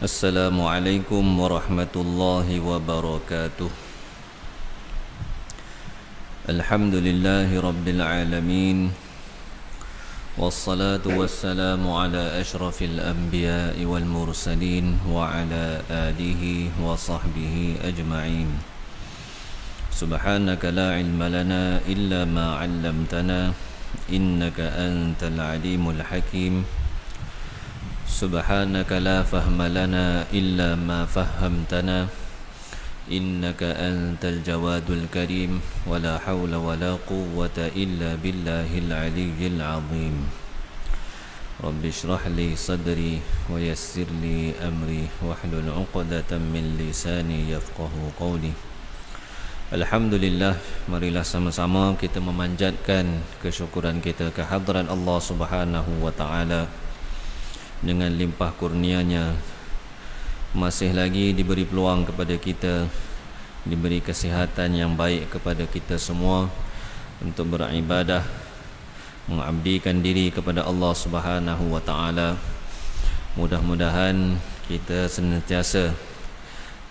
Assalamualaikum warahmatullahi wabarakatuh. Alhamdulillahi rabbil alamin. Wassalatu wassalamu ala ashrafil anbiya'i wal mursalin wa ala alihi wa sahbihi ajma'in. Subhanaka la ilma lana illa ma 'allamtana innaka antal alimul hakim. Subhanaka la fahma lana illa ma fahhamtana innaka antal jawadul karim. Wa la hawla wa la quwwata illa billahil aliyyil azim. Rabbi shrah li sadri wa yassir li amri wahlul 'uqdatam min lisani yafqahu qawli. Alhamdulillah, marilah sama-sama kita memanjatkan kesyukuran kita ke hadirat Allah Subhanahu wa taala. Dengan limpah kurnianya masih lagi diberi peluang kepada kita, diberi kesihatan yang baik kepada kita semua untuk beribadah, mengabdikan diri kepada Allah Subhanahu wa taala. Mudah-mudahan kita senantiasa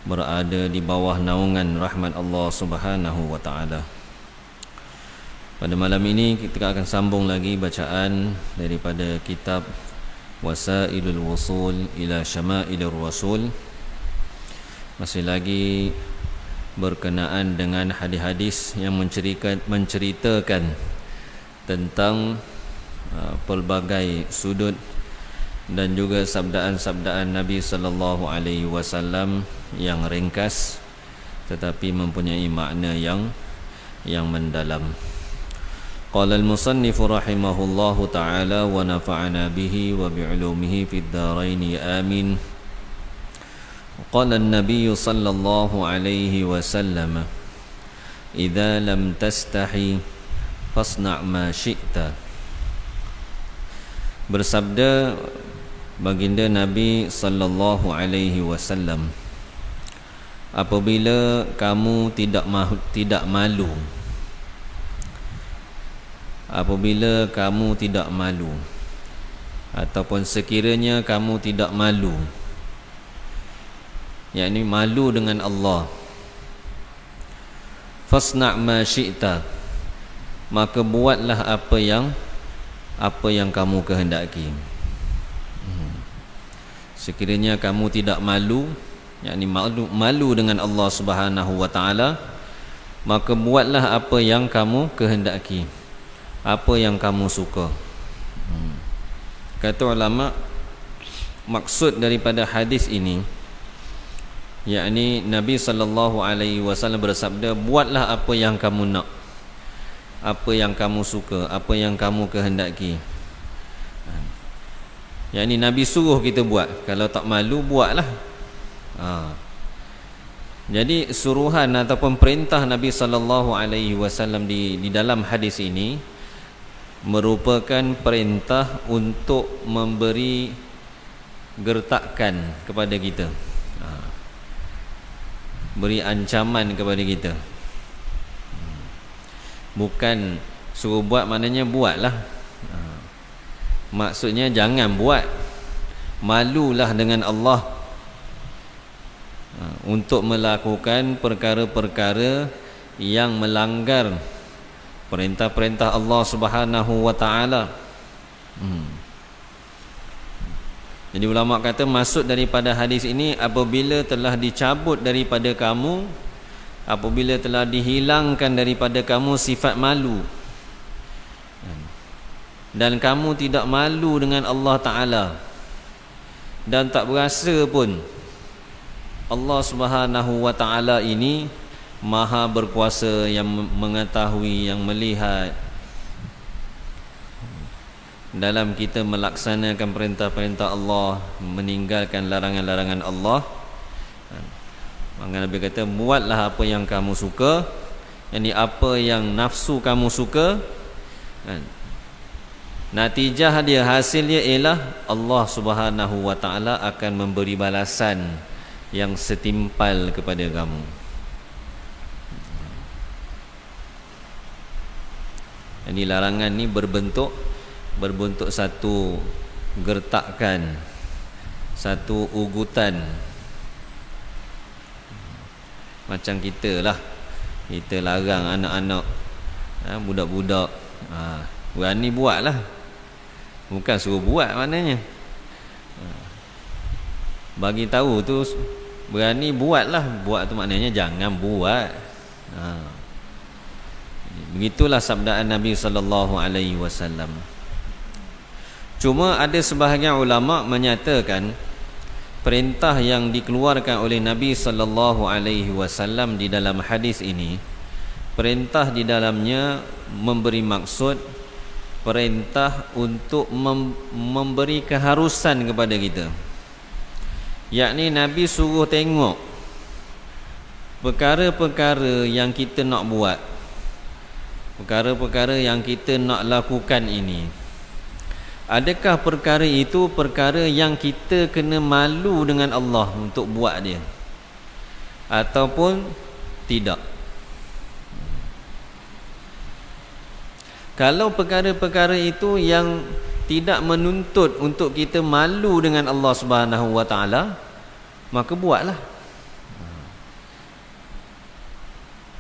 berada di bawah naungan rahmat Allah Subhanahu wa taala. Pada malam ini kita akan sambung lagi bacaan daripada kitab Wasailul Wusul ila Syamailir Rasul. Masih lagi berkenaan dengan hadis-hadis yang menceritakan tentang pelbagai sudut dan juga sabdaan-sabdaan Nabi sallallahu alaihi wasallam yang ringkas tetapi mempunyai makna yang mendalam. Qala al-musannif rahimahullahu ta'ala wa nafa'ana bihi wa bi'ulumihi fid dharain amin. Qala an-nabiy sallallahu alaihi wasallam, idza lam tastahi fasna' ma syi'ta. Bersabda baginda Nabi sallallahu alaihi wasallam, apabila kamu tidak malu, apabila kamu tidak malu, ataupun sekiranya kamu tidak malu, yakni malu dengan Allah, fasna' ma syi'ta, maka buatlah apa yang kamu kehendaki. Sekiranya kamu tidak malu, yakni malu dengan Allah Subhanahu wa taala, maka buatlah apa yang kamu kehendaki, apa yang kamu suka. Kata ulama, maksud daripada hadis ini, yakni Nabi sallallahu alaihi wasallam bersabda, buatlah apa yang kamu nak, apa yang kamu suka, apa yang kamu kehendaki. Yakni Nabi suruh kita buat. Kalau tak malu, buatlah. Jadi suruhan ataupun perintah Nabi sallallahu alaihi wasallam di dalam hadis ini merupakan perintah untuk memberi gertakan kepada kita, beri ancaman kepada kita. Bukan suruh buat maknanya buatlah. Maksudnya jangan buat, malulah dengan Allah untuk melakukan perkara-perkara yang melanggar perintah-perintah Allah Subhanahu wa taala. Jadi ulama kata maksud daripada hadis ini, apabila telah dicabut daripada kamu, apabila telah dihilangkan daripada kamu sifat malu, dan kamu tidak malu dengan Allah taala, dan tak berasa pun Allah Subhanahu wa taala ini Maha berkuasa, yang mengetahui, yang melihat dalam kita melaksanakan perintah-perintah Allah, meninggalkan larangan-larangan Allah. Maka Nabi kata, buatlah apa yang kamu suka, yakni apa yang nafsu kamu suka. Natijah dia, hasil dia ialah Allah Subhanahu wa taala akan memberi balasan yang setimpal kepada kamu. Ini larangan ni berbentuk satu gertakan, satu ugutan. Macam kita lah, kita larang anak-anak, budak-budak, berani buat lah, bukan suruh buat maknanya. Bagi tahu tu berani buat lah, buat tu maknanya jangan buat. Begitulah sabdaan Nabi SAW. Cuma ada sebahagian ulama menyatakan perintah yang dikeluarkan oleh Nabi SAW di dalam hadis ini, perintah di dalamnya memberi maksud perintah untuk memberi keharusan kepada kita. Yakni Nabi suruh tengok perkara-perkara yang kita nak buat, perkara-perkara yang kita nak lakukan ini, adakah perkara itu perkara yang kita kena malu dengan Allah untuk buat dia, ataupun tidak. Kalau perkara-perkara itu yang tidak menuntut untuk kita malu dengan Allah Subhanahu wa taala, maka buatlah.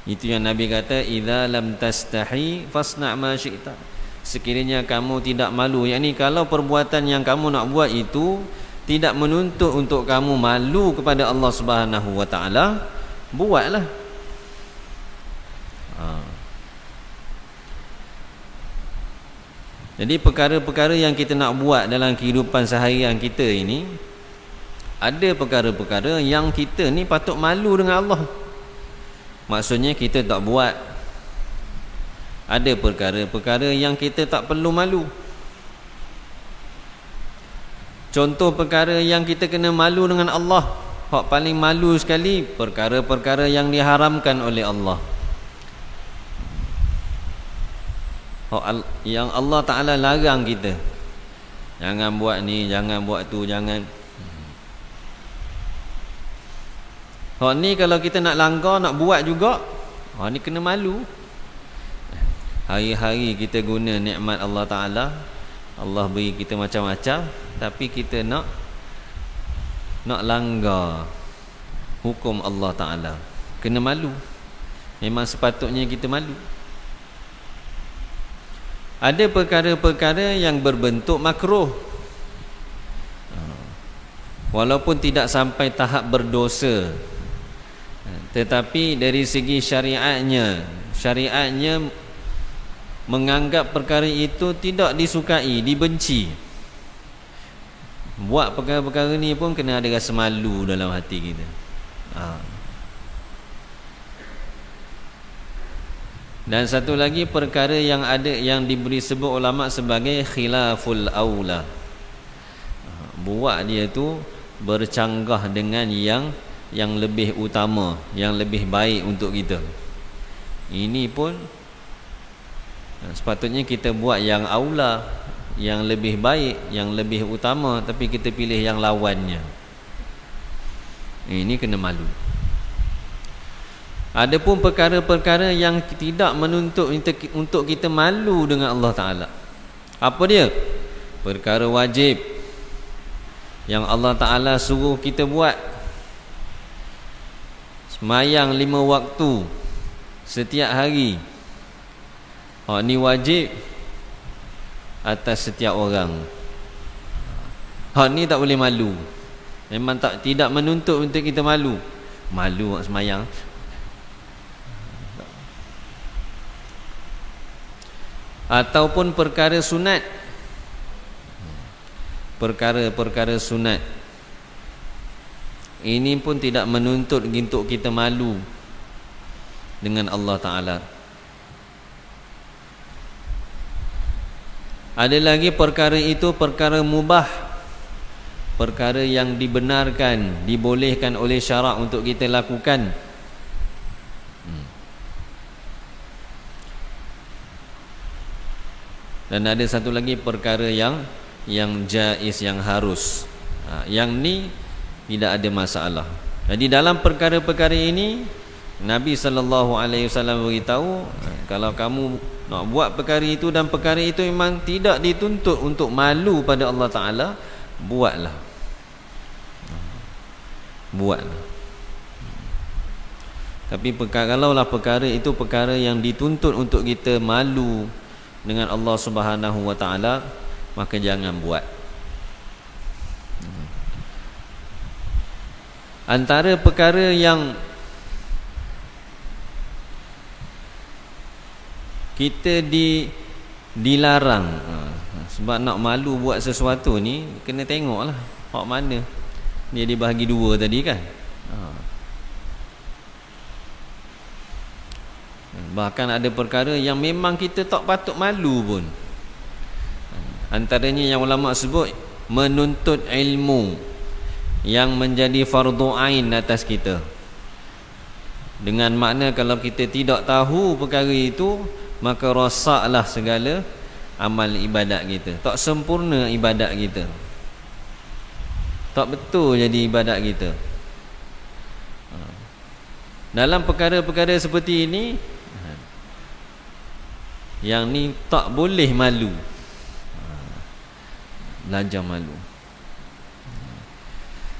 Itu yang Nabi kata, idza lam tastahi fasna' ma syi'ta. Sekiranya kamu tidak malu, yakni kalau perbuatan yang kamu nak buat itu tidak menuntut untuk kamu malu kepada Allah Subhanahu wa taala, buatlah. Jadi perkara-perkara yang kita nak buat dalam kehidupan seharian kita ini, ada perkara-perkara yang kita ni patut malu dengan Allah. Maksudnya kita tak buat. Ada perkara-perkara yang kita tak perlu malu. Contoh perkara yang kita kena malu dengan Allah, hak paling malu sekali, perkara-perkara yang diharamkan oleh Allah, yang Allah Ta'ala larang kita. Jangan buat ni, jangan buat tu, jangan. Hak ni kalau kita nak langgar, nak buat juga, ni kena malu. Hari-hari kita guna nikmat Allah Ta'ala, Allah beri kita macam-macam, tapi kita nak langgar hukum Allah Ta'ala, kena malu. Memang sepatutnya kita malu. Ada perkara-perkara yang berbentuk makruh, walaupun tidak sampai tahap berdosa, tetapi dari segi syariatnya menganggap perkara itu tidak disukai, dibenci. Buat perkara-perkara ni pun kena ada rasa malu dalam hati kita. Dan satu lagi perkara yang ada, yang diberi sebut ulama sebagai khilaful aula. Buat dia tu bercanggah dengan yang lebih utama, yang lebih baik untuk kita. Ini pun sepatutnya kita buat yang aula, yang lebih baik, yang lebih utama, tapi kita pilih yang lawannya. Ini kena malu. Adapun perkara-perkara yang tidak menuntut untuk kita malu dengan Allah Ta'ala, apa dia? Perkara wajib yang Allah Ta'ala suruh kita buat. Semayang 5 waktu setiap hari, ni wajib atas setiap orang. Ni tak boleh malu. Memang tidak menuntut untuk kita malu. Malu nak semayang. Ataupun perkara sunat, perkara-perkara sunat, ini pun tidak menuntut untuk kita malu dengan Allah Ta'ala. Ada lagi perkara itu perkara mubah, perkara yang dibenarkan, dibolehkan oleh syarak untuk kita lakukan. Dan ada satu lagi perkara yang jaiz, yang harus. Yang ni tidak ada masalah. Jadi dalam perkara-perkara ini Nabi SAW beritahu, kalau kamu nak buat perkara itu dan perkara itu memang tidak dituntut untuk malu pada Allah Ta'ala, buatlah. buat. Tapi kalaulah perkara itu perkara yang dituntut untuk kita malu dengan Allah Subhanahu wa taala, maka jangan buat. Antara perkara yang kita dilarang, sebab nak malu buat sesuatu ni kena tengoklah hak mana. Dia dibahagi dua tadi kan. Bahkan ada perkara yang memang kita tak patut malu pun. Antaranya yang ulama sebut menuntut ilmu yang menjadi fardu ain atas kita. Dengan makna kalau kita tidak tahu perkara itu, maka rosaklah segala amal ibadat kita. Tak sempurna ibadat kita. Tak betul jadi ibadat kita. Dalam perkara-perkara seperti ini, yang ni tak boleh malu. Belajar malu.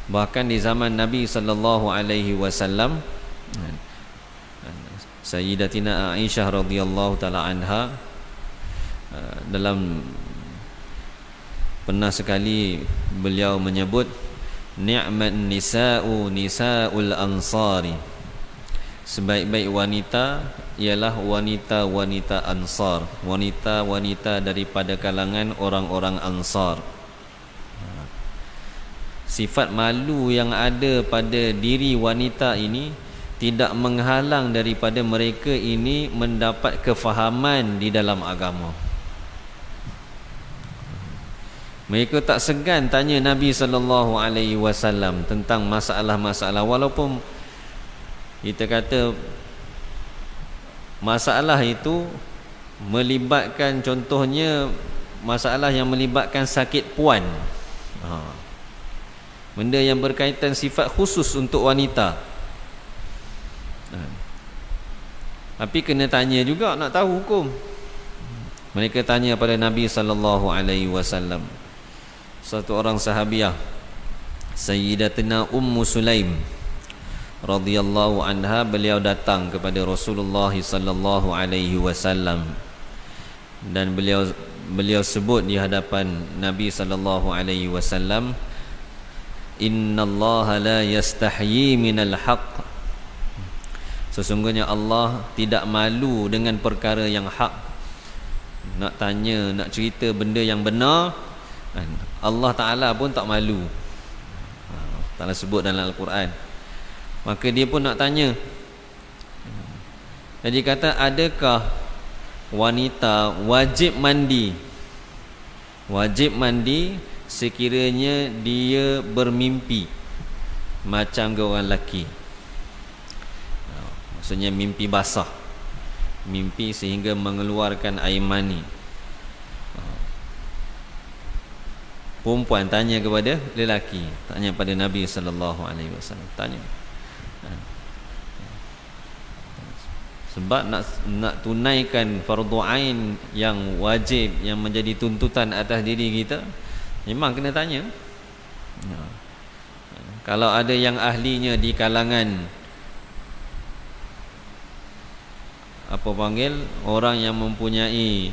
Bahkan di zaman Nabi sallallahu alaihi wasallam, Sayyidatina Aisyah radhiyallahu taala anha dalam pernah sekali beliau menyebut ni'man nisa'u nisa'ul ansari, sebaik-baik wanita ialah wanita-wanita Ansar, wanita-wanita daripada kalangan orang-orang Ansar. Sifat malu yang ada pada diri wanita ini tidak menghalang daripada mereka ini mendapat kefahaman di dalam agama. Mereka tak segan tanya Nabi sallallahu alaihi wasallam tentang masalah-masalah, walaupun kita kata masalah itu melibatkan, contohnya masalah yang melibatkan sakit puan, benda yang berkaitan sifat khusus untuk wanita. Tapi kena tanya juga, nak tahu hukum. Mereka tanya pada Nabi sallallahu alaihi wasallam. Satu orang sahabiah, Sayyidatina Ummu Sulaim radhiyallahu anha, beliau datang kepada Rasulullah sallallahu alaihi wasallam dan beliau sebut di hadapan Nabi sallallahu alaihi wasallam, innallaha la yastahyi minal haqq, sesungguhnya Allah tidak malu dengan perkara yang hak. Nak tanya, nak cerita benda yang benar, Allah Ta'ala pun tak malu. Ta'ala sebut dalam Al-Quran. Maka dia pun nak tanya. Jadi kata, adakah wanita wajib mandi? Wajib mandi sekiranya dia bermimpi macam ke orang lelaki. Maksudnya mimpi basah, mimpi sehingga mengeluarkan air mani. Perempuan tanya kepada lelaki, tanya pada Nabi sallallahu alaihi wasallam, tanya. Sebab nak tunaikan fardu ain yang wajib, yang menjadi tuntutan atas diri kita, memang kena tanya. Kalau ada yang ahlinya di kalangan apa panggil, orang yang mempunyai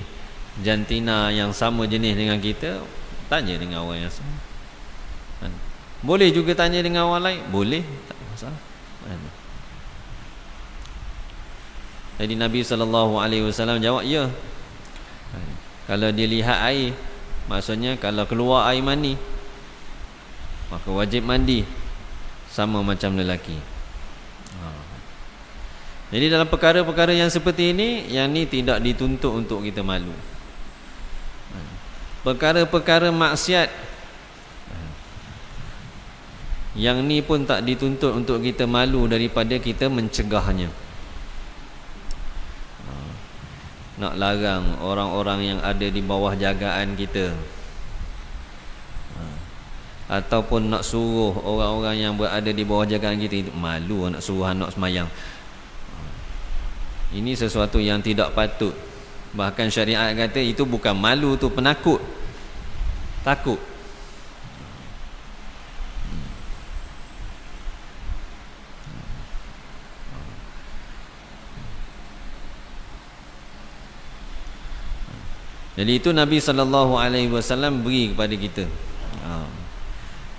jantina yang sama jenis dengan kita, tanya dengan orang yang sama. Boleh juga tanya dengan orang lain, boleh, tak masalah. Jadi Nabi SAW jawab, ya. Kalau dia lihat air, maksudnya kalau keluar air mani, maka wajib mandi, sama macam lelaki. Jadi dalam perkara-perkara yang seperti ini, yang ni tidak dituntut untuk kita malu. Perkara-perkara maksiat, yang ni pun tak dituntut untuk kita malu daripada kita mencegahnya. Nak larang orang-orang yang ada di bawah jagaan kita, ataupun nak suruh orang-orang yang berada di bawah jagaan kita, malu nak suruh anak semayang. Ini sesuatu yang tidak patut. Bahkan syariat kata itu bukan malu, tu penakut, takut. Jadi itu Nabi SAW beri kepada kita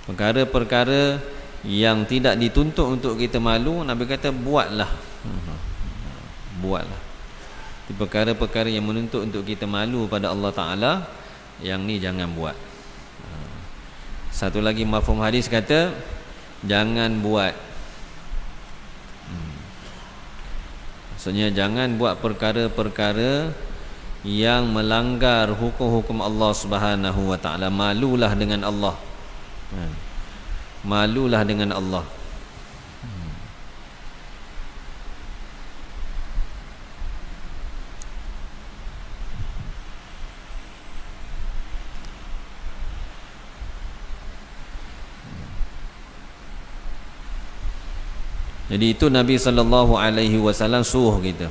perkara-perkara yang tidak dituntut untuk kita malu. Nabi kata buatlah. Buatlah. Perkara-perkara yang menuntut untuk kita malu pada Allah Ta'ala, yang ni jangan buat. Satu lagi mafhum hadis kata jangan buat. Maksudnya jangan buat perkara-perkara yang melanggar hukum-hukum Allah Subhanahu wa Ta'ala. Malulah dengan Allah. Malulah dengan Allah. Jadi itu Nabi SAW suruh kita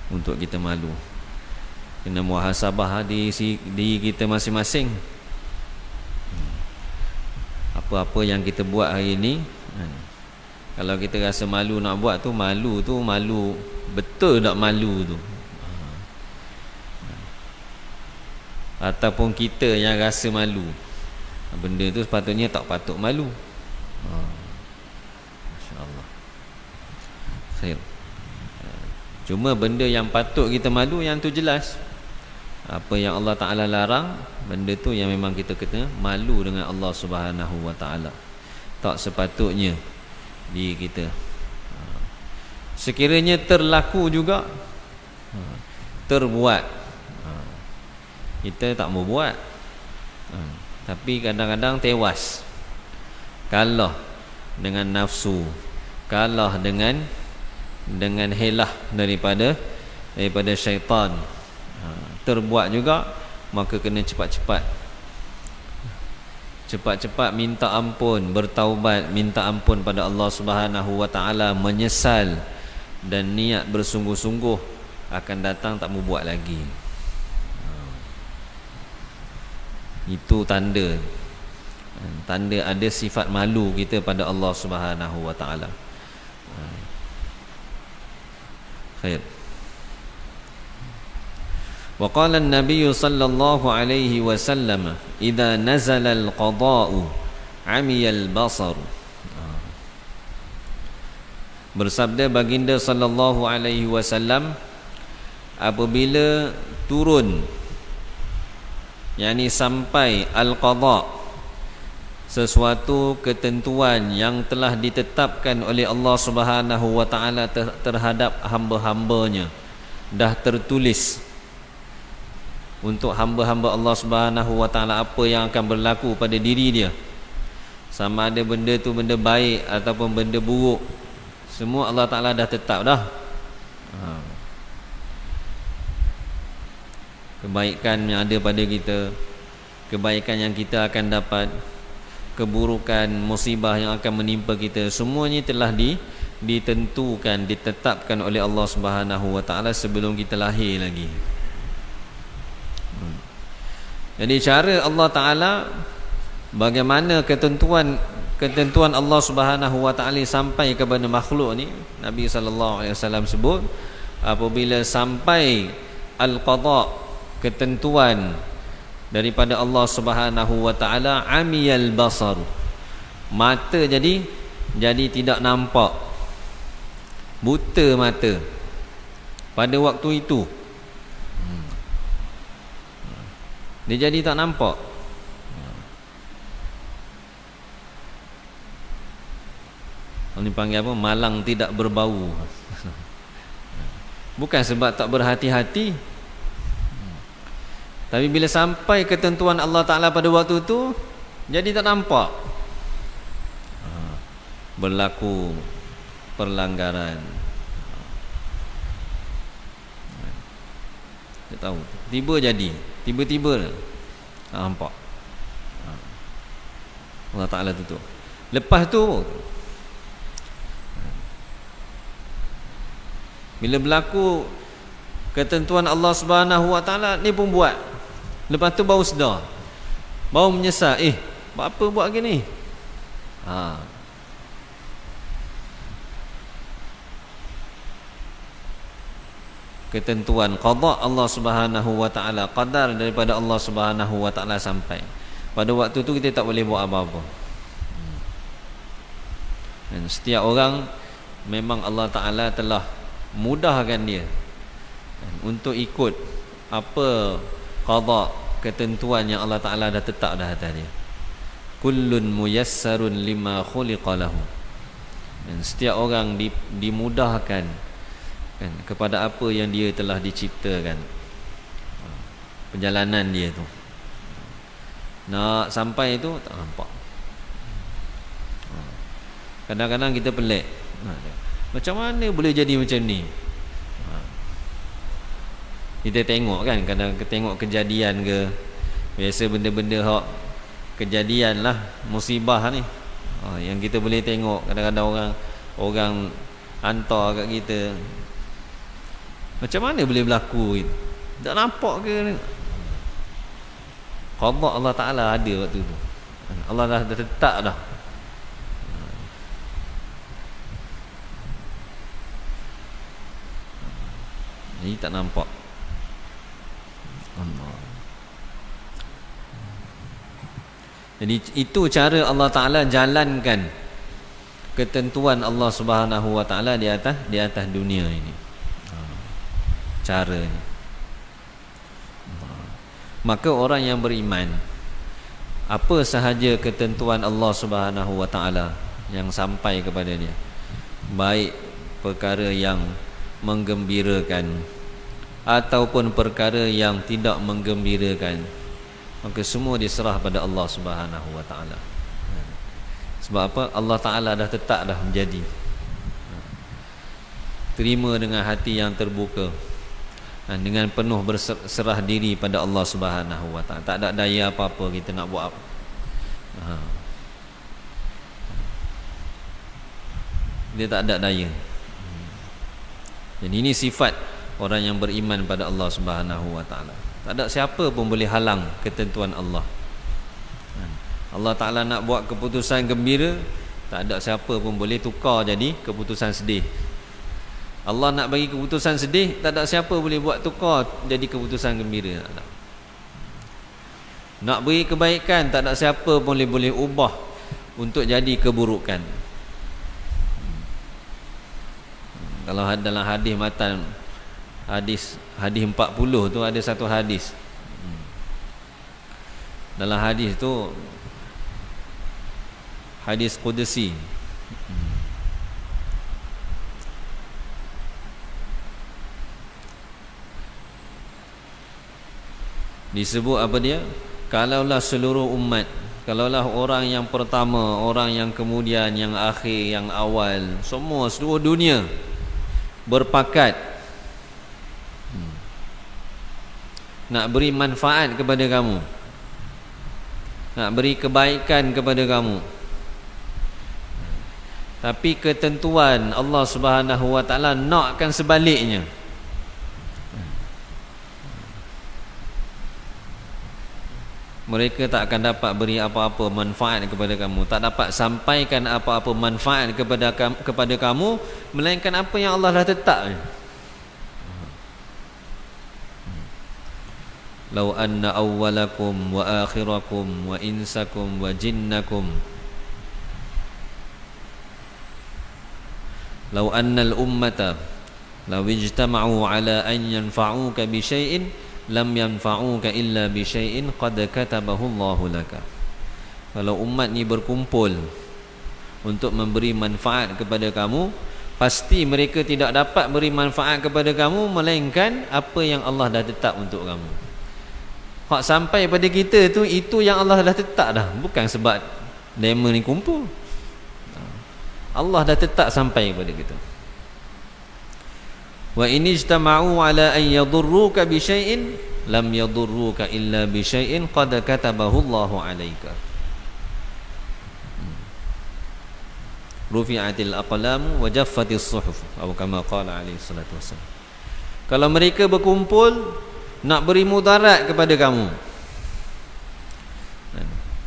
untuk kita malu. Kena muhasabah diri kita masing-masing. Apa-apa yang kita buat hari ini, kalau kita rasa malu nak buat tu malu betul tak malu tu, ataupun kita yang rasa malu, benda tu sepatutnya tak patut malu. Masya-Allah. Khair. Cuma benda yang patut kita malu, yang tu jelas. Apa yang Allah Ta'ala larang, benda tu yang memang kita kena malu dengan Allah Subhanahu wa Ta'ala. Tak sepatutnya diri kita. Sekiranya terlaku juga, terbuat, kita tak mau buat, tapi kadang-kadang tewas, kalah dengan nafsu, kalah dengan helah daripada syaitan. Terbuat juga, maka kena cepat-cepat minta ampun, bertaubat, minta ampun pada Allah Subhanahu wa Ta'ala, menyesal dan niat bersungguh-sungguh akan datang tak mau buat lagi. Itu tanda ada sifat malu kita pada Allah Subhanahu wa Ta'ala. Khair. Wa qala an-nabiy sallallahu alaihi wasallam idza nazala al-qada'u 'amiya al-basar. Bersabda baginda sallallahu alaihi wasallam, apabila turun, yakni sampai al-qada', sesuatu ketentuan yang telah ditetapkan oleh Allah Subhanahu wa Ta'ala terhadap hamba-hambanya, dah tertulis untuk hamba-hamba Allah Subhanahu wa Ta'ala apa yang akan berlaku pada diri dia, sama ada benda tu benda baik ataupun benda buruk, semua Allah Ta'ala dah tetap dah. Kebaikan yang ada pada kita, kebaikan yang kita akan dapat, keburukan, musibah yang akan menimpa kita, semuanya telah ditentukan, ditetapkan oleh Allah Subhanahu wa Ta'ala sebelum kita lahir lagi. Jadi cara Allah Ta'ala, bagaimana ketentuan Allah Subhanahu wa Ta'ala sampai kepada makhluk ni, Nabi SAW sebut, apabila sampai al-qada', ketentuan daripada Allah Subhanahu wa Ta'ala, amiyal basar, mata jadi tidak nampak, buta mata pada waktu itu. Dia jadi tak nampak. Ini panggil apa? Malang tidak berbau. Bukan sebab tak berhati-hati, tapi bila sampai ketentuan Allah Ta'ala pada waktu itu, jadi tak nampak. Berlaku perlanggaran. Tak tahu, tiba-tiba tak nampak. Allah Ta'ala tutup. Lepas tu, bila berlaku ketentuan Allah Subhanahu wa Ta'ala, ni pun buat. Lepas tu baru sedar, baru menyesal, buat apa buat gini? ketentuan qada Allah Subhanahu wa taala, qadar daripada Allah Subhanahu wa taala sampai. Pada waktu tu kita tak boleh buat apa-apa. Dan setiap orang memang Allah taala telah mudahkan dia untuk ikut apa qada, ketentuan yang Allah taala dah tetap dah atas dia. Kullun muyassarun lima khuliqa lahu. Dan setiap orang dimudahkan kan, kepada apa yang dia telah diciptakan, perjalanan dia tu. Nak sampai tu tak nampak. Kadang-kadang kita pelik, macam mana boleh jadi macam ni? Kita tengok kan, kadang kita tengok kejadian ke, biasa benda-benda hak kejadian lah, musibah ni, yang kita boleh tengok. Kadang-kadang orang hantar kat kita, macam mana boleh berlaku itu? Tak nampak ke? Qada Allah Ta'ala ada waktu tu. Allah dah tetap dah. Jadi tak nampak. Allah. Jadi itu cara Allah Ta'ala jalankan ketentuan Allah Subhanahu wa Ta'ala di atas dunia ini. Caranya. Maka orang yang beriman, apa sahaja ketentuan Allah Subhanahu wa taala yang sampai kepada dia, baik perkara yang menggembirakan ataupun perkara yang tidak menggembirakan, maka semua diserah pada Allah Subhanahu wa taala. Sebab apa? Allah taala dah tetap dah menjadi. Terima dengan hati yang terbuka, dengan penuh berserah diri pada Allah Subhanahu wa taala. Tak ada daya apa-apa kita nak buat apa. Dia tak ada daya. Jadi ini sifat orang yang beriman pada Allah Subhanahu wa taala. Tak ada siapa pun boleh halang ketentuan Allah. Allah Taala nak buat keputusan gembira, tak ada siapa pun boleh tukar jadi keputusan sedih. Allah nak bagi keputusan sedih, tak ada siapa boleh buat tukar jadi keputusan gembira. Nak beri kebaikan, tak ada siapa pun boleh ubah untuk jadi keburukan. Kalau dalam hadis matan, hadis 40 tu ada satu hadis. Dalam hadis tu, hadis qudsi, disebut apa dia? Kalaulah seluruh umat, kalaulah orang yang pertama, orang yang kemudian, yang akhir, yang awal, semua seluruh dunia berpakat nak beri manfaat kepada kamu, nak beri kebaikan kepada kamu, tapi ketentuan Allah Subhanahu wa taala nakkan sebaliknya. Mereka tak akan dapat beri apa-apa manfaat kepada kamu, tak dapat sampaikan apa-apa manfaat kepada kamu, melainkan apa yang Allah dah tetap. Lau anna awwalakum wa akhirakum wa insakum wa jinnakum, lau annal ummata law ijtama'u ala an yanfa'uka bi syai'in lam yanfa'uka illa bi syai'in qad katabahu Allahu laka. Kalau umat ni berkumpul untuk memberi manfaat kepada kamu, pasti mereka tidak dapat beri manfaat kepada kamu melainkan apa yang Allah dah tetap untuk kamu. Hak sampai pada kita tu, itu yang Allah dah tetap dah, bukan sebab demo ni kumpul. Allah dah tetap sampai kepada kita. Wa in ijtama'u ala an yadurruka bi syai'in lam yadurruka illa bi syai'in qad katabahu Allahu 'alaika. Rufi'atil aqlam wa jaffatis suhuf, atau kama qala alaihi salatu wassalam. Kalau mereka berkumpul nak beri mudarat kepada kamu,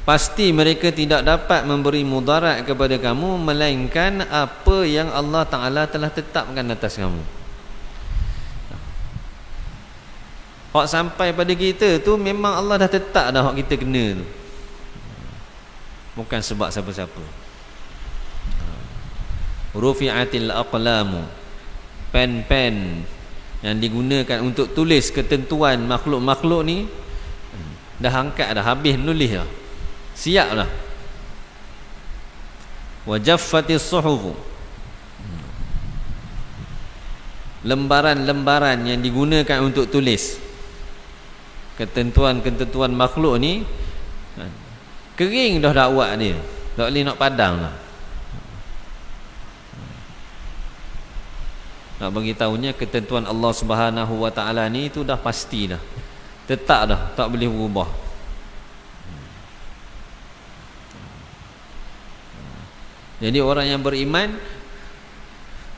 pasti mereka tidak dapat memberi mudarat kepada kamu melainkan apa yang Allah Ta'ala telah tetapkan atas kamu. Hak sampai pada kita tu memang Allah dah tetap dah hak kita kena tu. Bukan sebab siapa-siapa. Rufi'atil aqlamu, pen-pen yang digunakan untuk tulis ketentuan makhluk-makhluk ni dah angkat dah, habis nulis dah, siap dah. Wa jaffatis suhuf, lembaran-lembaran yang digunakan untuk tulis ketentuan-ketentuan makhluk ni kering dah dakwat dia, tak boleh nak padang lah. Nak bagi tahunya ketentuan Allah Subhanahu wa taala ni tu dah pasti dah, tetap dah, tak boleh berubah. Jadi orang yang beriman,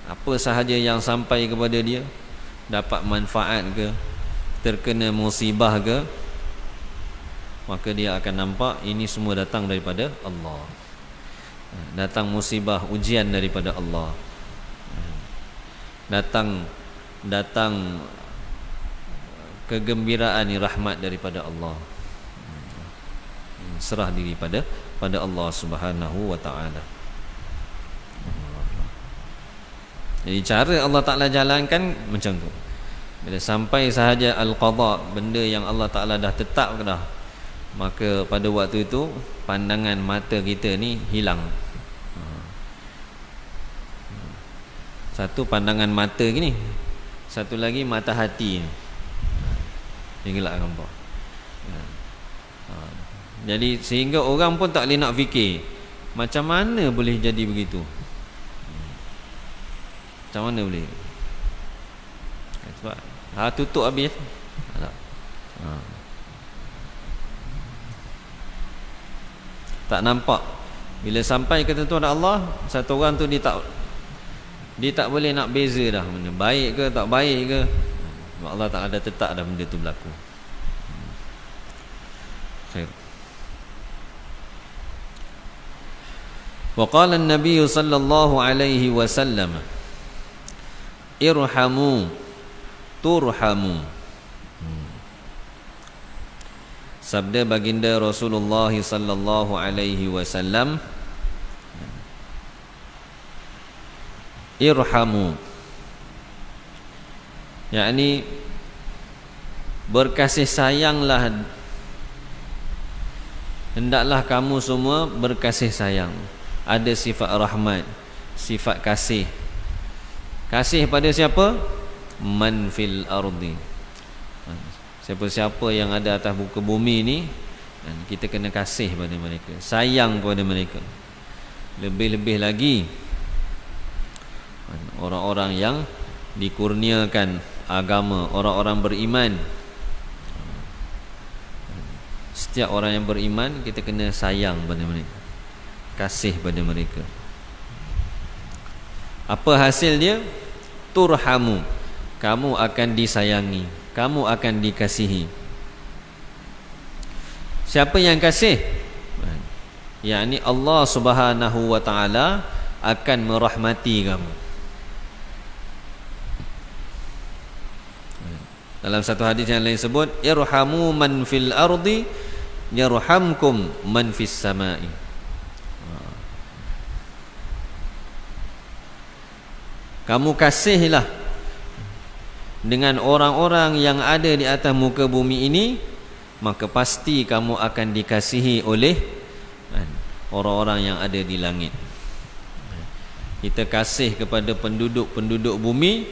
apa sahaja yang sampai kepada dia, dapat manfaat ke, terkena musibah ke, maka dia akan nampak ini semua datang daripada Allah. Datang musibah, ujian daripada Allah. Datang kegembiraan, rahmat daripada Allah. Serah diri pada Allah Subhanahu wa taala. Jadi cara Allah Taala jalankan macam tu. Bila sampai sahaja al-qada, benda yang Allah Taala dah tetap dah, maka pada waktu itu pandangan mata kita ni hilang. Satu pandangan mata gini, satu lagi mata hati ni. Dia gelak nampak. Jadi sehingga orang pun tak boleh nak fikir macam mana boleh jadi begitu. Macam mana boleh? Sebab tutup habis. Tak nampak. Bila sampai ketentuan Allah, satu orang tu dia tak boleh nak beza dah mana baik ke tak baik ke. Allah Ta'ala dah tetap dah benda tu berlaku. Khair. Wa qala an-nabiy sallallahu alaihi wasallam, irhamu turhamu. Sabda baginda Rasulullah sallallahu alaihi wasallam, irhamu, yakni berkasih sayanglah, hendaklah kamu semua berkasih sayang. Ada sifat rahmat, sifat kasih. Kasih pada siapa? Man fil ardi, siapa-siapa yang ada atas muka bumi ni, kita kena kasih pada mereka, sayang kepada mereka. Lebih-lebih lagi orang-orang yang dikurniakan agama, orang-orang beriman. Setiap orang yang beriman kita kena sayang pada mereka, kasih pada mereka. Apa hasil dia? Turhamu, kamu akan disayangi, kamu akan dikasihi. Siapa yang kasih? yakni Allah Subhanahu wa taala akan merahmati kamu. Dalam satu hadis yang lain sebut, irhamu man fil ardi yarhamkum man fis samai. Kamu kasihlah dengan orang-orang yang ada di atas muka bumi ini, maka pasti kamu akan dikasihi oleh orang-orang yang ada di langit. Kita kasih kepada penduduk-penduduk bumi,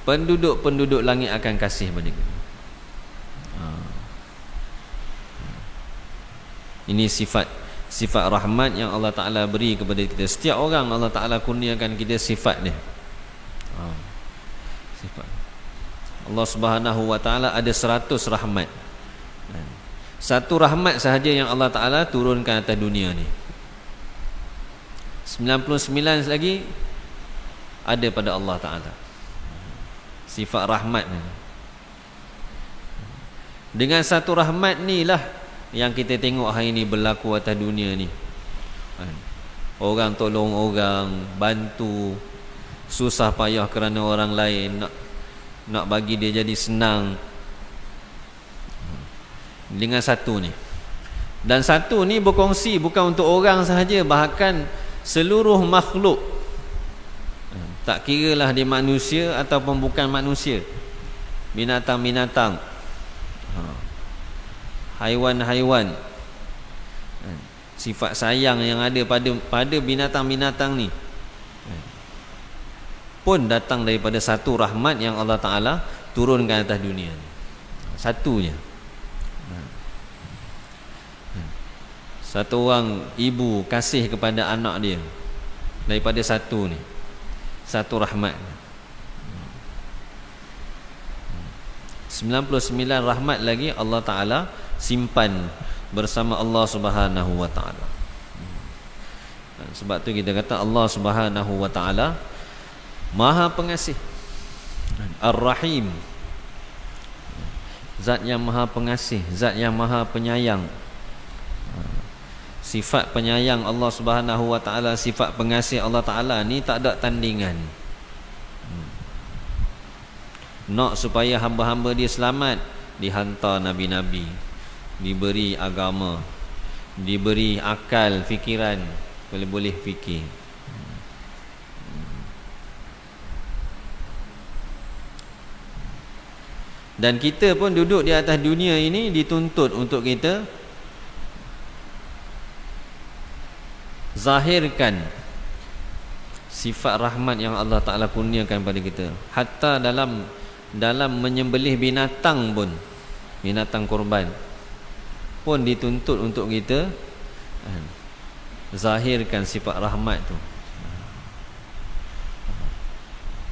penduduk-penduduk langit akan kasih pada kita. Ini sifat rahmat yang Allah Ta'ala beri kepada kita. Setiap orang Allah Ta'ala kurniakan kita sifat dia. Sifat Allah Subhanahu wa Ta'ala ada 100 rahmat. Satu rahmat sahaja yang Allah Ta'ala turunkan atas dunia ni, 99 lagi ada pada Allah Ta'ala. Sifat rahmat ni. Dengan satu rahmat ni lah yang kita tengok hari ni berlaku atas dunia ni. Orang tolong orang, bantu, susah payah kerana orang lain, nak bagi dia jadi senang. dengan satu ni. Dan satu ni berkongsi bukan untuk orang sahaja, bahkan seluruh makhluk. Tak kiralah dia manusia ataupun bukan manusia, binatang-binatang, haiwan-haiwan, sifat sayang yang ada pada binatang-binatang ni pun datang daripada satu rahmat yang Allah Ta'ala turunkan atas dunia ni. Satunya. Satu orang ibu kasih kepada anak dia daripada satu ni, satu rahmat. 99 rahmat lagi Allah Ta'ala simpan bersama Allah Subhanahu wa Ta'ala. Sebab tu kita kata Allah Subhanahu wa Ta'ala Maha Pengasih, Ar-Rahim, Zat yang Maha Pengasih, Zat yang Maha Penyayang. Sifat penyayang Allah Subhanahu wa Ta'ala, sifat pengasih Allah Ta'ala ni tak ada tandingan. Nak supaya hamba-hamba dia selamat, dihantar nabi-nabi, diberi agama, diberi akal, fikiran, boleh fikir. Dan kita pun duduk di atas dunia ini dituntut untuk kita zahirkan sifat rahmat yang Allah Ta'ala kurniakan pada kita. Hatta dalam menyembelih binatang pun, binatang korban pun dituntut untuk kita zahirkan sifat rahmat tu.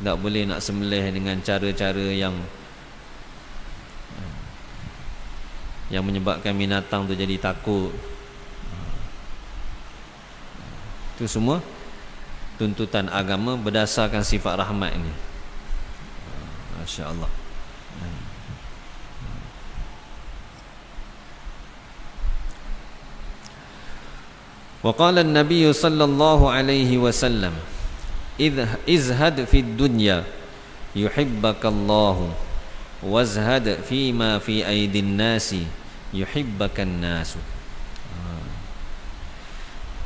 Tak boleh nak sembelih dengan cara-cara yang menyebabkan binatang tu jadi takut. Itu semua tuntutan agama berdasarkan sifat rahmat ini. Masya Allah. Wa qala an-nabiy sallallahu alaihi wasallam, izhad fid dunya yuhibbakallahu wazhad fima fi aidin nasi yuhibbakan nasu.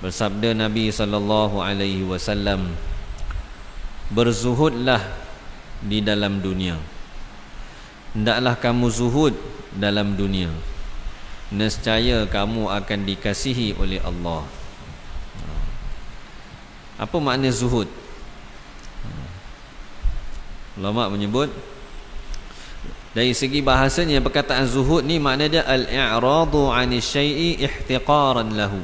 Bersabda Nabi sallallahu alaihi wasallam, berzuhudlah di dalam dunia, hendaklah kamu zuhud dalam dunia, nescaya kamu akan dikasihi oleh Allah. Apa makna zuhud? Ulama menyebut dari segi bahasanya, perkataan zuhud ni makna dia al-i'radu 'ani syai'i ihtiqaran lahu.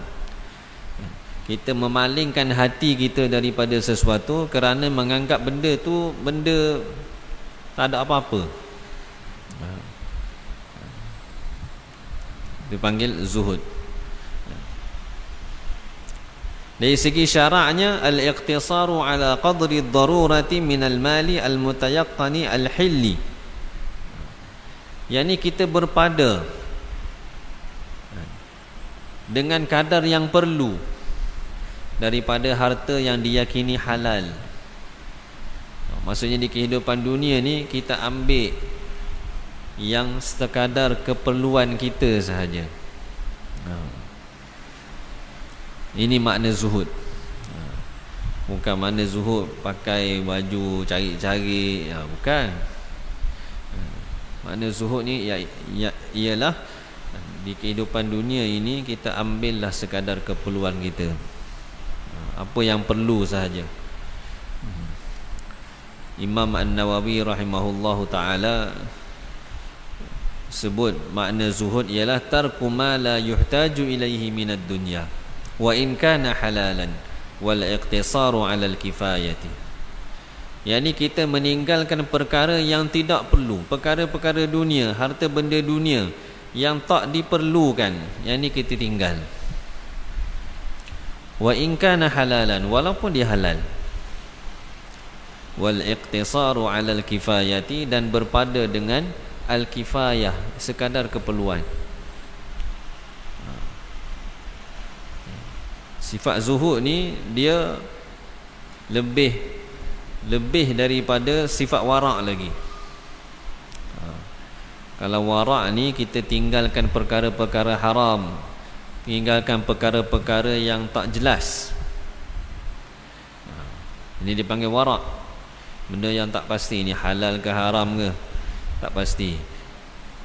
Kita memalingkan hati kita daripada sesuatu kerana menganggap benda tu benda tak ada apa-apa. Dipanggil zuhud. Dari segi syaraknya, al-iqtisaru ala qadri ad-darurati min al-mali al-mutayaqqani al-hilli. Yani kita berpada dengan kadar yang perlu daripada harta yang diyakini halal. Maksudnya di kehidupan dunia ni kita ambil yang sekadar keperluan kita sahaja. Ini makna zuhud. Bukan makna zuhud pakai baju cari-cari, bukan. Makna zuhud ni ialah di kehidupan dunia ini kita ambillah sekadar keperluan kita, apa yang perlu sahaja. Imam An-Nawawi rahimahullahu ta'ala sebut makna zuhud ialah tarku ma la yuhtaju ilaihi minad dunya wa in kana halalan wal iqtisaru ala al-kifayati. Yani kita meninggalkan perkara yang tidak perlu, perkara-perkara dunia, harta benda dunia yang tak diperlukan, yani kita tinggal. Wa in kana halalan, walaupun dia halal. Wal iqtisaru 'ala al-kifayati, dan berpada dengan al-kifayah, sekadar keperluan. Sifat zuhud ni dia lebih daripada sifat warak lagi. Kalau wara' ni kita tinggalkan perkara-perkara haram, tinggalkan perkara-perkara yang tak jelas. Ini dipanggil wara'. Benda yang tak pasti, ni halal ke haram ke, tak pasti,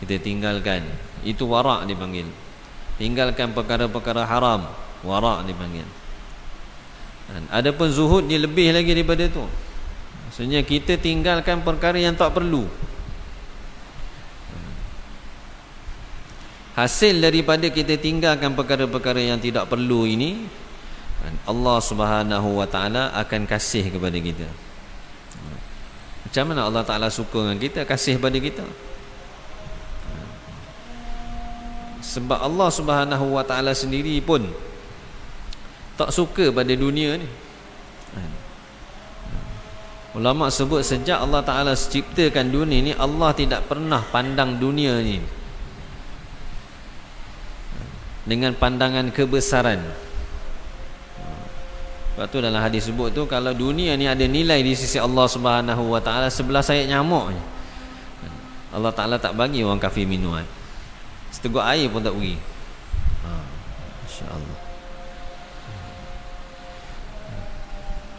kita tinggalkan. Itu wara' dipanggil. Tinggalkan perkara-perkara haram, wara' dipanggil. Dan adapun zuhud dia lebih lagi daripada tu. Maksudnya kita tinggalkan perkara yang tak perlu. Hasil daripada kita tinggalkan perkara-perkara yang tidak perlu ini, Allah Subhanahu wa ta'ala akan kasih kepada kita. Macam mana Allah Ta'ala suka dengan kita, kasih pada kita? Sebab Allah Subhanahu wa ta'ala sendiri pun tak suka pada dunia ni. Ulama sebut sejak Allah Ta'ala ciptakan dunia ni, Allah tidak pernah pandang dunia ni dengan pandangan kebesaran. Sebab tu dalam hadis sebut tu, kalau dunia ni ada nilai di sisi Allah Subhanahu wa ta'ala sebelah sayap nyamuk, Allah Ta'ala tak bagi orang kafir minum. Seteguk air pun tak beri. Masya-Allah.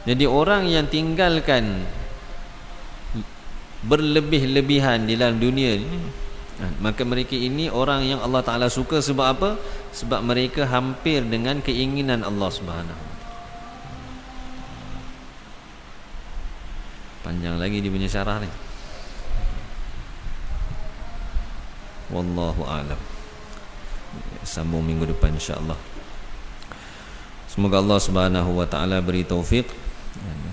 Jadi orang yang tinggalkan berlebih-lebihan di dalam dunia ni, maka mereka ini orang yang Allah Ta'ala suka. Sebab apa? Sebab mereka hampir dengan keinginan Allah Subhanahu. Panjang lagi dia punya syarah ni. Wallahu a'lam. Sambung minggu depan insya-Allah. Semoga Allah Subhanahu wa ta'ala beri taufik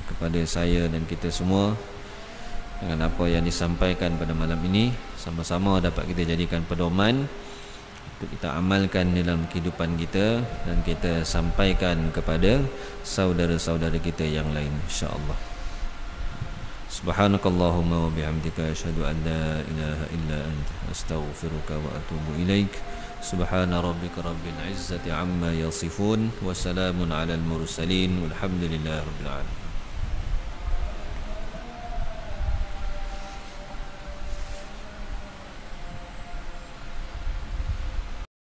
kepada saya dan kita semua dengan apa yang disampaikan pada malam ini, sama-sama dapat kita jadikan pedoman untuk kita amalkan dalam kehidupan kita dan kita sampaikan kepada saudara-saudara kita yang lain insya-Allah. Subhanakallahumma wa bihamdika asyhadu an la ilaha illa anta astaghfiruka wa atubu ilaik. Subhana rabbika rabbil izzati amma yasifun wa salamun alal mursalin walhamdulillahi rabbil alamin.